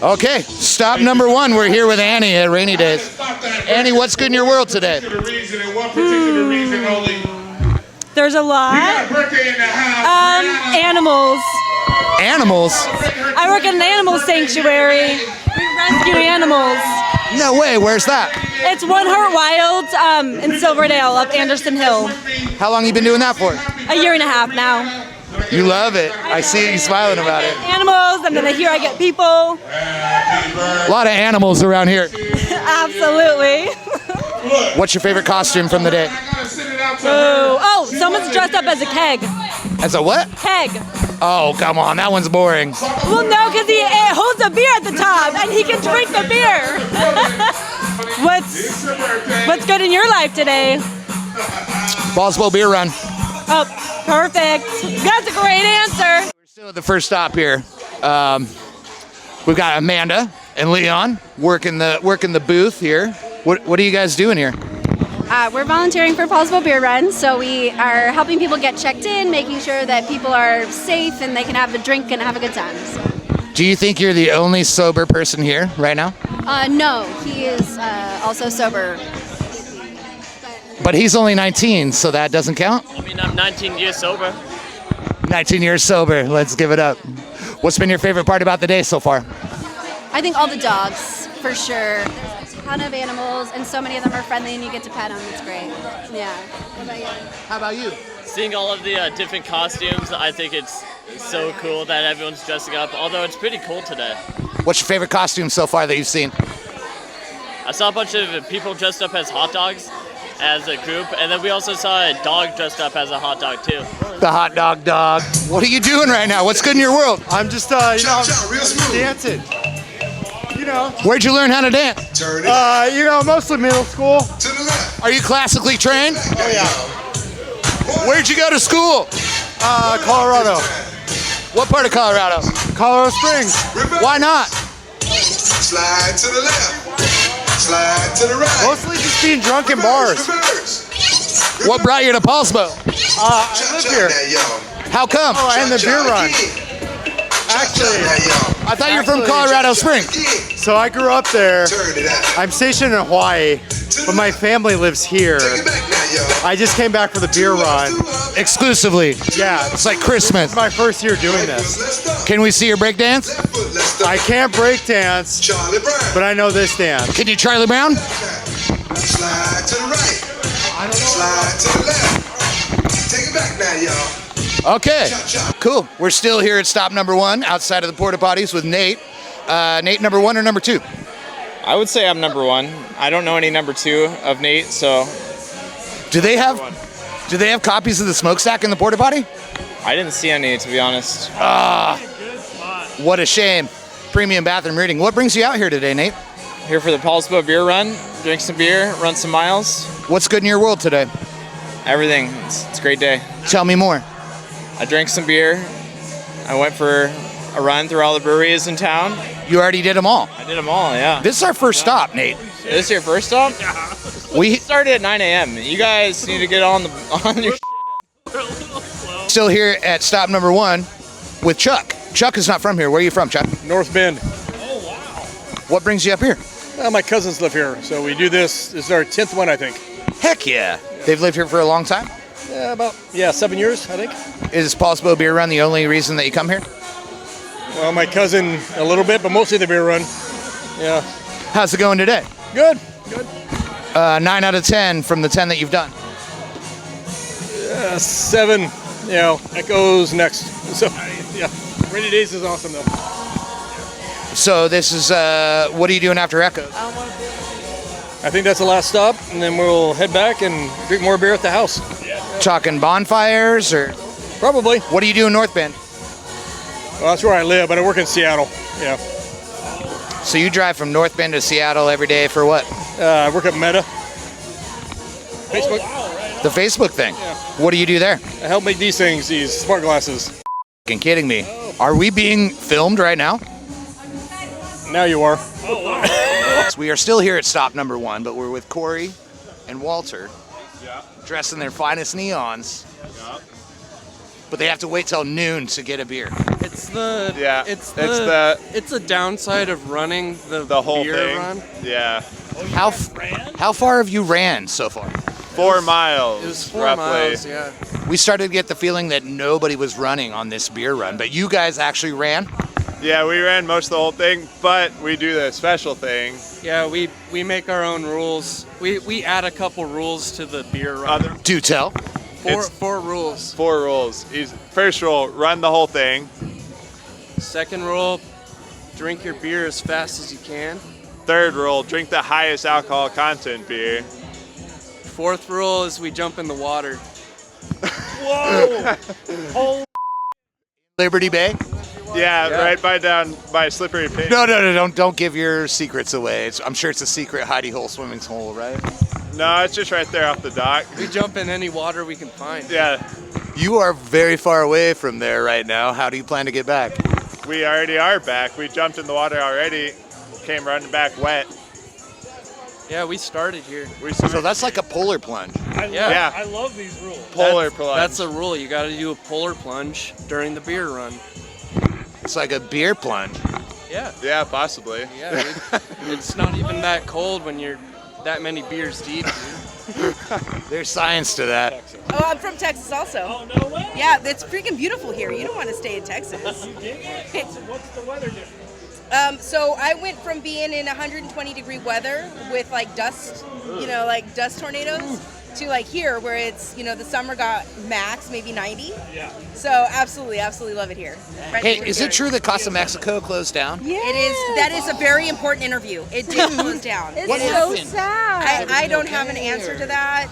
Okay, stop number one. We're here with Annie at Rainy Days. Annie, what's good in your world today? There's a lot. Animals. Animals? I work at an animal sanctuary. We rescue animals. No way, where's that? It's One Heart Wild in Silverdale up Anderson Hill. How long you been doing that for? A year and a half now. You love it. I see you smiling about it. Animals, and then here I get people. A lot of animals around here. Absolutely. What's your favorite costume from the day? Oh, someone's dressed up as a keg. As a what? Keg. Oh, come on, that one's boring. Well, no, because he holds a beer at the top, and he can drink the beer. What's good in your life today? Poulsbo Beer Run. Oh, perfect. That's a great answer. We're still at the first stop here. We've got Amanda and Leon working the booth here. What are you guys doing here? We're volunteering for Poulsbo Beer Run, so we are helping people get checked in, making sure that people are safe and they can have a drink and have a good time. So. Do you think you're the only sober person here right now? No, he is also sober. But he's only 19, so that doesn't count? I mean, I'm 19 years sober. 19 years sober. Let's give it up. What's been your favorite part about the day so far? I think all the dogs, for sure. There's a ton of animals, and so many of them are friendly, and you get to pet them. It's great. Yeah. What about you? How about you? Seeing all of the different costumes, I think it's so cool that everyone's dressing up, although it's pretty cold today. What's your favorite costume so far that you've seen? I saw a bunch of people dressed up as hot dogs as a group, and then we also saw a dog dressed up as a hot dog too. The hot dog dog. What are you doing right now? What's good in your world? I'm just, dancing. Where'd you learn how to dance? Mostly middle school. Are you classically trained? Oh, yeah. Where'd you go to school? Colorado. What part of Colorado? Colorado Springs. Why not? Slide to the left. Slide to the right. Mostly just being drunk in bars. What brought you to Poulsbo? I live here. How come? Oh, and the beer run. Actually, I thought you were from Colorado Springs. So I grew up there. I'm stationed in Hawaii, but my family lives here. I just came back for the beer run. Exclusively. Yeah. It's like Christmas. It's my first year doing this. Can we see your break dance? I can't break dance, but I know this dance. Can you Charlie Brown? Slide to the right. Slide to the left. Take it back now, y'all. Okay, cool. We're still here at stop number one outside of the porta potties with Nate. Nate, number one or number two? I would say I'm number one. I don't know any number two of Nate, so. Do they have copies of the Smokestack in the porta potty? I didn't see any, to be honest. What a shame. Premium bathroom reading. What brings you out here today, Nate? Here for the Poulsbo Beer Run, drink some beer, run some miles. What's good in your world today? Everything. It's a great day. Tell me more. I drank some beer. I went for a run through all the breweries in town. You already did them all. I did them all, yeah. This is our first stop, Nate. Is this your first stop? Yeah. We started at 9 a.m. You guys need to get on your. Still here at stop number one with Chuck. Chuck is not from here. Where are you from, Chuck? North Bend. Oh, wow. What brings you up here? My cousins live here, so we do this. This is our 10th one, I think. Heck yeah. They've lived here for a long time? About 7 years, I think. Is Poulsbo Beer Run the only reason that you come here? Well, my cousin a little bit, but mostly the beer run. Yeah. How's it going today? Good. 9 out of 10 from the 10 that you've done. 7. Echoes next. So, yeah. Rainy Days is awesome, though. So this is, what are you doing after Echoes? I think that's the last stop, and then we'll head back and drink more beer at the house. Talking bonfires, or? Probably. What do you do in North Bend? Well, that's where I live, but I work in Seattle. Yeah. So you drive from North Bend to Seattle every day for what? I work at Meta. Facebook. The Facebook thing? Yeah. What do you do there? I help make these things, these smart glasses. F***ing kidding me. Are we being filmed right now? Now you are. So we are still here at stop number one, but we're with Corey and Walter, dressed in their finest neons. But they have to wait till noon to get a beer. It's It's the Yeah, It's it's the it's a downside of running the whole beer thing. run. Yeah. How far have you ran so far? 4 miles. It was 4 roughly. miles. Yeah. We started to get the feeling that nobody was running on this beer run, but you guys actually ran? Yeah, we ran most of the whole thing, but we do the special thing. Yeah, we make our own rules. We add a couple rules to the beer run. Do tell. Four rules. 4 rules. First rule, run the whole thing. Second rule, drink your beer as fast as you can. Third rule, drink the highest alcohol content beer. Fourth rule is we jump in the water. Whoa! Liberty Bay? Yeah, right by Slippery Pig. No, don't give your secrets away. I'm sure it's a secret hidey hole swimming hole, right? No, it's just right there off the dock. We jump in any water we can find. Yeah. You are very far away from there right now. How do you plan to get back? We already are back. We jumped in the water already. Came running back wet. Yeah, we started here. So that's like a polar plunge. I love these rules. Polar plunge. That's a rule. You got to do a polar plunge during the beer run. It's like a beer plunge. Yeah. Yeah, possibly. Yeah, it's not even that cold when you're that many beers deep. There's science to that. Oh, I'm from Texas also. Oh, no way? Yeah, it's freaking beautiful here. You don't want to stay in Texas. What's the weather difference? So I went from being in 120-degree weather with like dust, like dust tornadoes, to like here where it's, the summer got max maybe 90. Yeah. So absolutely love it here. Hey, is it true that Casa Mexico closed down? Yeah. It is. That is a very important interview. It did close down. What happened? I don't have an answer to that.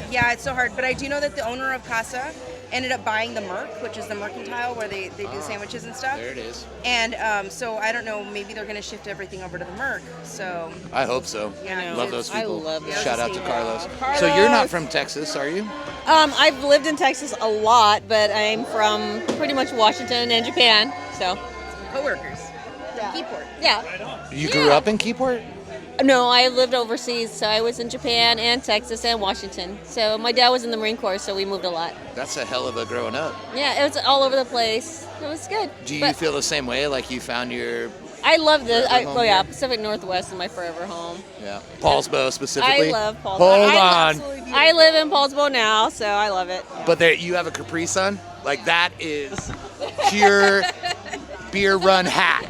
Yeah, it's so hard. But I do know that the owner of Casa ended up buying the Merc, which is the mercantile where they do sandwiches and stuff. There it is. And so I don't know, maybe they're going to shift everything over to the Merc. So I hope so. Yeah, Love those people. I love Shout out to Carlos. Carlos. So you're not from Texas, are you? I've lived in Texas a lot, but I'm from pretty much Washington and Japan. So coworkers. From Keyport. Yeah. You grew up in Keyport? No, I lived overseas, so I was in Japan and Texas and Washington. So my dad was in the Marine Corps, so we moved a lot. That's a hell of a growing up. Yeah, it was all over the place. It was good. Do you feel the same way? Like you found your... I love this. Forever home here? Pacific Northwest is my forever home. Yeah. Paulsbo specifically? I love Paulsbo. Hold on. I live in Poulsbo now, so I love it. But there, you have a Capri Sun? Like that is pure beer run hat.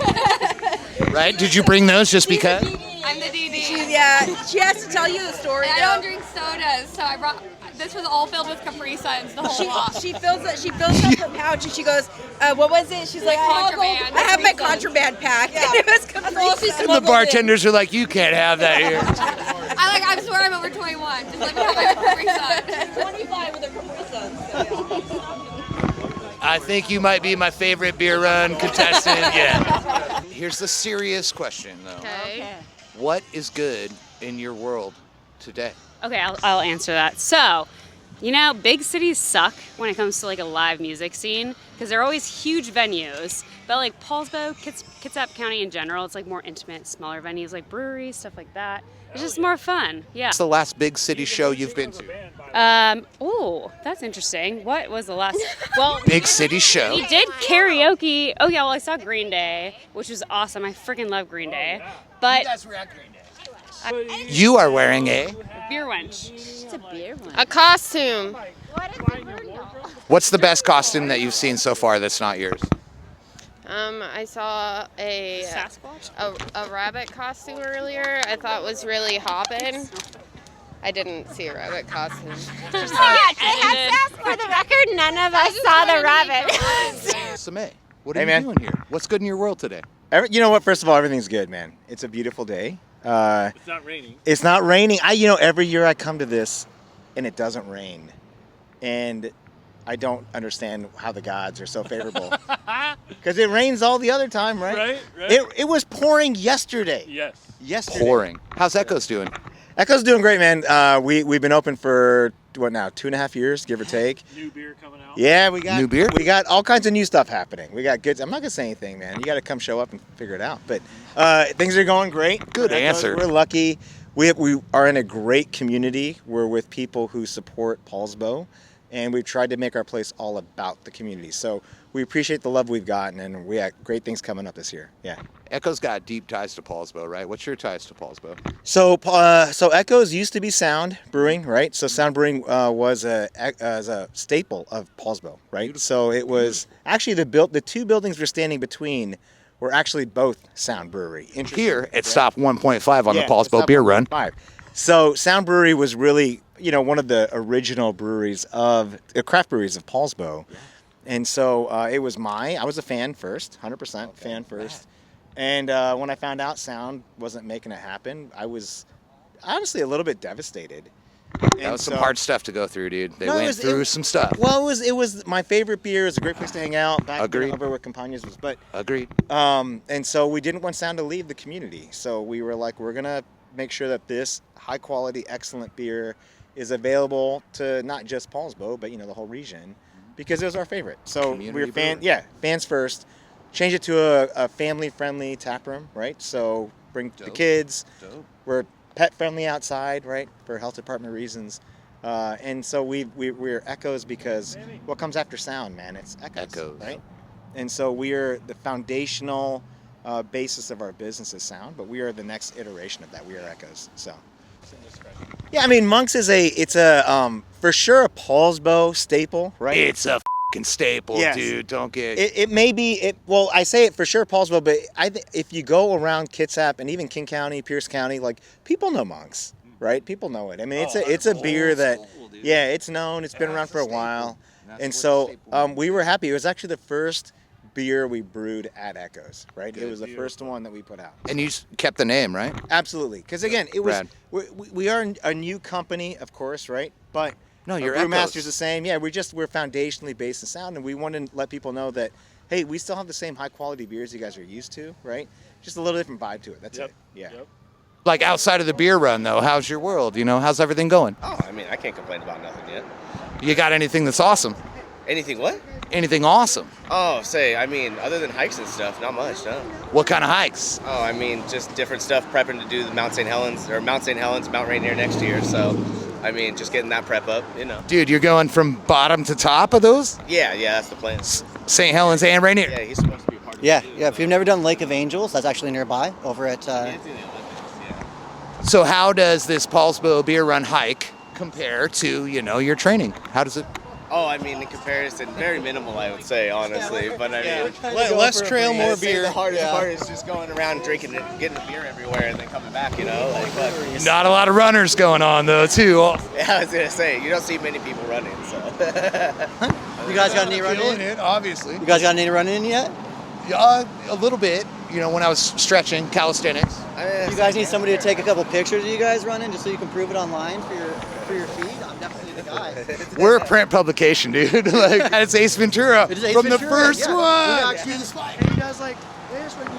Right? Did you bring those just because? I'm the DD. She has to tell you the story. And I don't drink sodas, so I brought. This was all filled with Capri Suns, the whole lot. She fills up her pouch and she goes, what was it? She's like, contraband. I have my contraband pack. Yeah. It was Capri Suns. And the bartenders are like, you can't have that here. I swear I'm over 21. Just let me have my Capri Suns. 25 with a Capri Suns. I think you might be my favorite beer run contestant yet. Here's the serious question, though. Okay. What is good in your world today? Okay, I'll answer that. So, big cities suck when it comes to like a live music scene because they're always huge venues. But like Poulsbo, Kitsap County in general, it's like more intimate, smaller venues like breweries, stuff like that. It's just more fun. Yeah. What's the last big city show you've been to? Oh, that's interesting. What was the last? Well, big city show. We did karaoke. Oh yeah, well I saw Green Day, which was awesome. I freaking love Green Day. But you guys were at Green Day. You are wearing a beer wench. It's a beer wench. A costume. What's the best costume that you've seen so far that's not yours? I saw a Sasquatch? a rabbit costume earlier. I thought was really hopping. I didn't see a rabbit costume. For the record, none of us saw the rabbit. Samay, what are you doing here? What's good in your world today? You know what? First of all, everything's good, man. It's a beautiful day. It's not raining. It's not raining. Every year I come to this, and it doesn't rain, and I don't understand how the gods are so favorable. Because it rains all the other time, right? Right. It was pouring yesterday. Yes. Yesterday. Pouring. How's Echoes doing? Echoes doing great, man. We've been open for what now? 2.5 years, give or take. New beer coming out. Yeah, we got new beer. We got all kinds of new stuff happening. We got good. I'm not gonna say anything, man. You got to come show up and figure it out. But things are going great. Good answer. We're lucky. We are in a great community. We're with people who support Poulsbo. and we've tried to make our place all about the community. So we appreciate the love we've gotten, and we got great things coming up this year. Yeah. Echoes got deep ties to Poulsbo, right? What's your ties to Poulsbo? So Echoes used to be Sound Brewing, right? So Sound Brewing was a staple of Poulsbo, right? So it was actually the two buildings we're standing between were actually both Sound Brewery. Here at Stop 1.5 on the Poulsbo Beer Run. So Sound Brewery was really, one of the original breweries craft breweries of Poulsbo. And so I was a fan first, 100% fan first. And when I found out Sound wasn't making it happen, I was honestly a little bit devastated. That was some hard stuff to go through, dude. They went through some stuff. Well, it was my favorite beer. It was a great place to hang out. Back over where Campagnas was. But agreed. And so we didn't want Sound to leave the community. So we were like, we're gonna make sure that this high quality, excellent beer is available to not just Poulsbo, but the whole region, because it was our favorite. So we were fans first. Change it to a family-friendly tap room, right? So bring the kids. We're pet-friendly outside, right? For health department reasons. And so we're Echoes because what comes after Sound, man? It's Echoes, right? And so we are the foundational basis of our business is Sound, but we are the next iteration of that. We are Echoes. So. Yeah, I mean, Monks is for sure a Poulsbo staple, right? It's a staple, dude. Don't get it may be well, I say it for sure Poulsbo, but if you go around Kitsap and even King County, Pierce County, like people know Monks, right? People know it. I mean, it's a beer that it's known, it's been around for a while. And so we were happy. It was actually the first beer we brewed at Echoes, right? It was the first one that we put out. And you kept the name, right? Absolutely. Because again, it was we are a new company, of course, right? But no, your brewmaster's the same. Yeah, we're foundationally based in Sound, and we want to let people know that, hey, we still have the same high quality beers you guys are used to, right? Just a little different vibe to it. That's it. Yeah. Like outside of the beer run, though, how's your world? How's everything going? Oh, I mean, I can't complain about nothing yet. You got anything that's awesome? Anything what? Anything awesome? Oh, I mean, other than hikes and stuff, not much, no. What kind of hikes? Oh, I mean, just different stuff, prepping to do the Mount St. Helens, Mount Rainier next year, so, I mean, just getting that prep up, Dude, you're going from bottom to top of those? Yeah, that's the plan. St. Helens and Rainier? Yeah, he's supposed to be a part of it. Yeah, if you've never done Lake of Angels, that's actually nearby, over at... So how does this Poulsbo Beer Run hike compare to, your training? How does it... Oh, I mean, in comparison, very minimal, I would say, honestly. But I mean, less trail, more beer. The hardest part is just going around drinking and getting the beer everywhere and then coming back, Not a lot of runners going on, though, too. Yeah, I was going to say, you don't see many people running, so. You guys got any running in? Obviously. You guys got any running in yet? Yeah, a little bit. When I was stretching, calisthenics. You guys need somebody to take a couple pictures of you guys running just so you can prove it online for your feed? I'm definitely the guy. We're a print publication, dude. It's Ace Ventura from the first one. Actually, the spot. And you guys there's what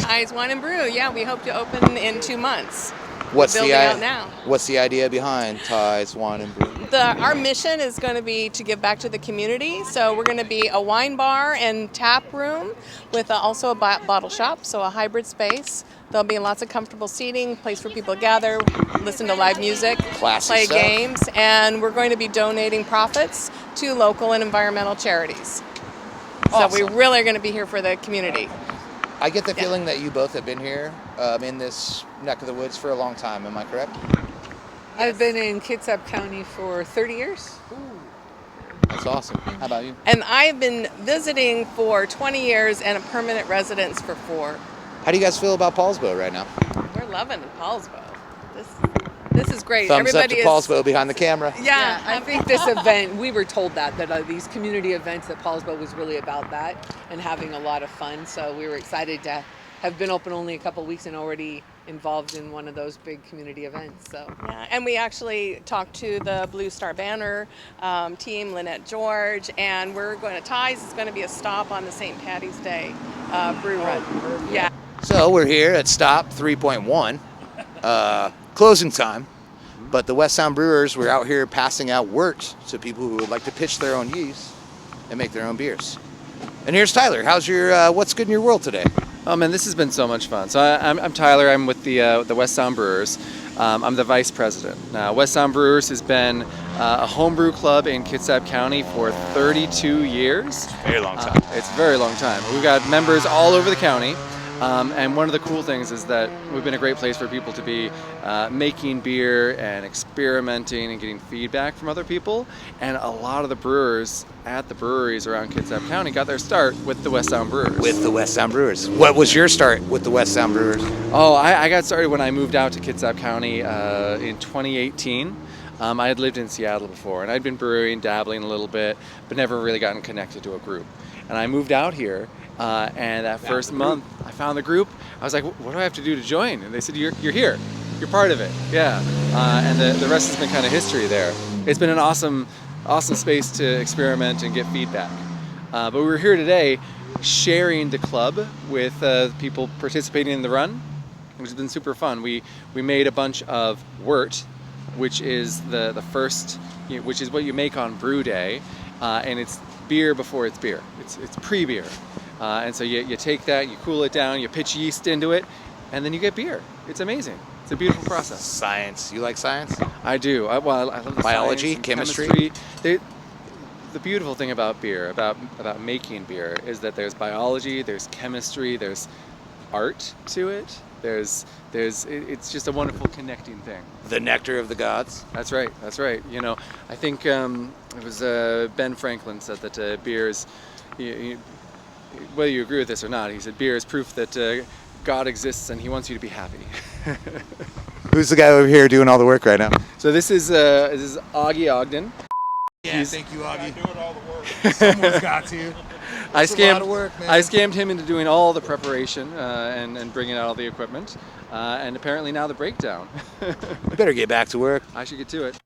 you Eyes Wine and Brew. Yeah, we hope to open in 2 months. What's building out now. What's the idea behind Ties Wine and Brew? Our mission is going to be to give back to the community. So we're going to be a wine bar and tap room with also a bottle shop, so a hybrid space. There'll be lots of comfortable seating, place for people to gather, listen to live music, play games, and we're going to be donating profits to local and environmental charities. Awesome. So we really are going to be here for the community. I get the feeling that you both have been here in this neck of the woods for a long time. Am I correct? I've been in Kitsap County for 30 years. That's awesome. How about you? And I've been visiting for 20 years and a permanent residence for 4. How do you guys feel about Poulsbo right now? We're loving Poulsbo. This is great. Thumbs Everybody up to Poulsbo behind the camera. Yeah, I think this event, we were told that these community events, that Poulsbo was really about that and having a lot of fun. So we were excited to have been open only a couple of weeks and already involved in one of those big community events. So yeah, and we actually talked to the Blue Star Banner team, Lynette George, and we're going to Ties. It's going to be a stop on the St. Patty's Day brew run. Yeah. So we're here at Stop 3.1, closing time, but the West Sound Brewers were out here passing out works to people who would like to pitch their own yeast and make their own beers. And here's Tyler. How's your what's good in your world today? Oh man, this has been so much fun. So I'm Tyler. I'm with the West Sound Brewers. I'm the vice president. West Sound Brewers has been a homebrew club in Kitsap County for 32 years. Very long time. It's a very long time. We've got members all over the county. And one of the cool things is that we've been a great place for people to be making beer and experimenting and getting feedback from other people. And a lot of the brewers at the breweries around Kitsap County got their start with the West Sound Brewers. With the West Sound Brewers. What was your start with the West Sound Brewers? Oh, I got started when I moved out to Kitsap County in 2018. I had lived in Seattle before, and I'd been brewing, dabbling a little bit, but never really gotten connected to a group. And I moved out here, and that first month, I found the group. I was like, what do I have to do to join? And they said, you're here. You're part of it. Yeah. And the rest has been kind of history there. It's been an awesome space to experiment and get feedback. But we're here today sharing the club with people participating in the run, which has been super fun. We made a bunch of wort, which is the first, which is what you make on brew day, and it's beer before it's beer. It's pre-beer. And so you take that, you cool it down, you pitch yeast into it, and then you get beer. It's amazing. It's a beautiful process. Science. You like science? I do. I love the biology, science and chemistry. The beautiful thing about beer, about making beer, is that there's biology, there's chemistry, there's art to it. It's just a wonderful connecting thing. The nectar of the gods. That's right. That's right. I think it was Ben Franklin said that beer is, whether you agree with this or not, he said beer is proof that God exists and he wants you to be happy. Who's the guy over here doing all the work right now? So this is Augie Ogden. Yeah, thank you, Augie. Doing all the work. Someone's got to. I It's a lot of work, man. scammed him into doing all the preparation and bringing out all the equipment, and apparently now the breakdown. We better get back to work. I should get to it.